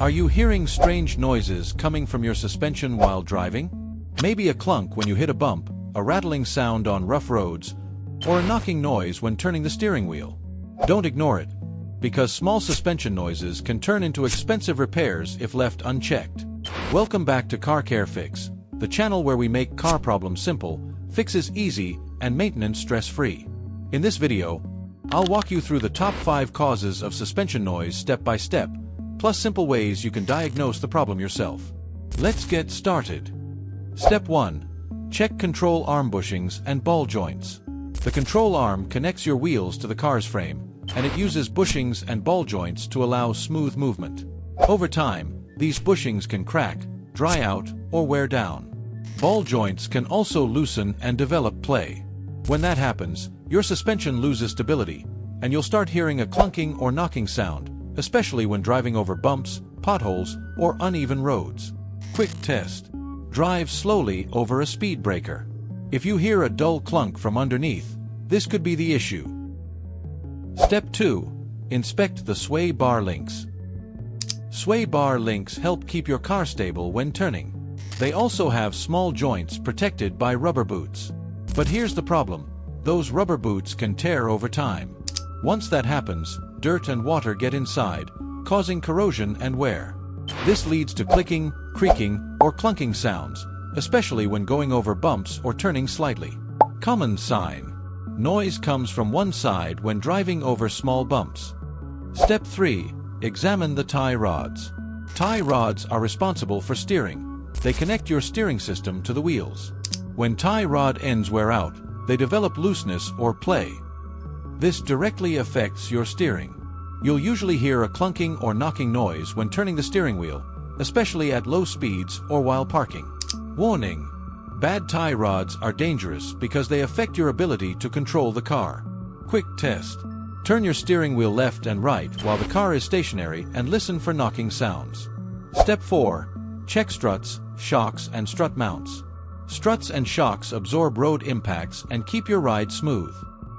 Are you hearing strange noises coming from your suspension while driving? Maybe a clunk when you hit a bump, a rattling sound on rough roads, or a knocking noise when turning the steering wheel. Don't ignore it, because small suspension noises can turn into expensive repairs if left unchecked. Welcome back to Car Care Fix, the channel where we make car problems simple, fixes easy, and maintenance stress-free. In this video, I'll walk you through the top 5 causes of suspension noise step by step, plus simple ways you can diagnose the problem yourself. Let's get started. Step 1. Check control arm bushings and ball joints. The control arm connects your wheels to the car's frame, and it uses bushings and ball joints to allow smooth movement. Over time, these bushings can crack, dry out, or wear down. Ball joints can also loosen and develop play. When that happens, your suspension loses stability, and you'll start hearing a clunking or knocking sound, especially when driving over bumps, potholes, or uneven roads. Quick test. Drive slowly over a speed breaker. If you hear a dull clunk from underneath, this could be the issue. Step 2. Inspect the sway bar links. Sway bar links help keep your car stable when turning. They also have small joints protected by rubber boots. But here's the problem. Those rubber boots can tear over time. Once that happens, dirt and water get inside, causing corrosion and wear. This leads to clicking, creaking, or clunking sounds, especially when going over bumps or turning slightly. Common sign. Noise comes from one side when driving over small bumps. Step 3. Examine the tie rods. Tie rods are responsible for steering. They connect your steering system to the wheels. When tie rod ends wear out, they develop looseness or play. This directly affects your steering. You'll usually hear a clunking or knocking noise when turning the steering wheel, especially at low speeds or while parking. Warning! Bad tie rods are dangerous because they affect your ability to control the car. Quick test. Turn your steering wheel left and right while the car is stationary and listen for knocking sounds. Step 4. Check struts, shocks, and strut mounts. Struts and shocks absorb road impacts and keep your ride smooth.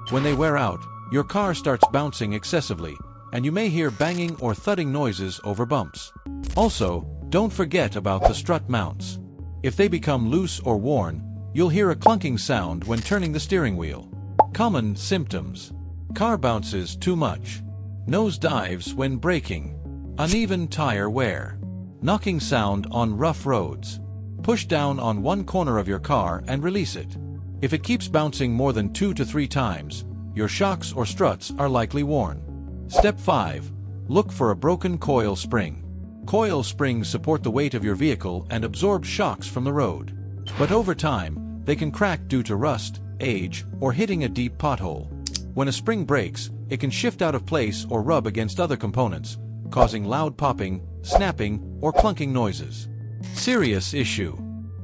When they wear out, your car starts bouncing excessively, and you may hear banging or thudding noises over bumps. Also, don't forget about the strut mounts. If they become loose or worn, you'll hear a clunking sound when turning the steering wheel. Common symptoms. Car bounces too much. Nose dives when braking. Uneven tire wear. Knocking sound on rough roads. Push down on one corner of your car and release it. If it keeps bouncing more than 2 to 3 times, your shocks or struts are likely worn. Step 5. Look for a broken coil spring. Coil springs support the weight of your vehicle and absorb shocks from the road. But over time, they can crack due to rust, age, or hitting a deep pothole. When a spring breaks, it can shift out of place or rub against other components, causing loud popping, snapping, or clunking noises. Serious issue.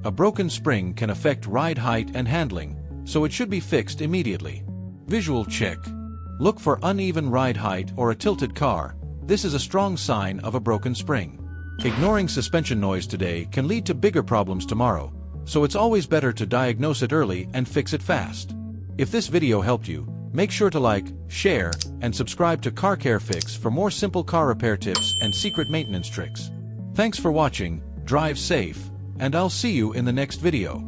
A broken spring can affect ride height and handling, so it should be fixed immediately. Visual check. Look for uneven ride height or a tilted car. This is a strong sign of a broken spring. Ignoring suspension noise today can lead to bigger problems tomorrow, so it's always better to diagnose it early and fix it fast. If this video helped you, make sure to like, share, and subscribe to Car Care Fix for more simple car repair tips and secret maintenance tricks. Thanks for watching, drive safe, and I'll see you in the next video.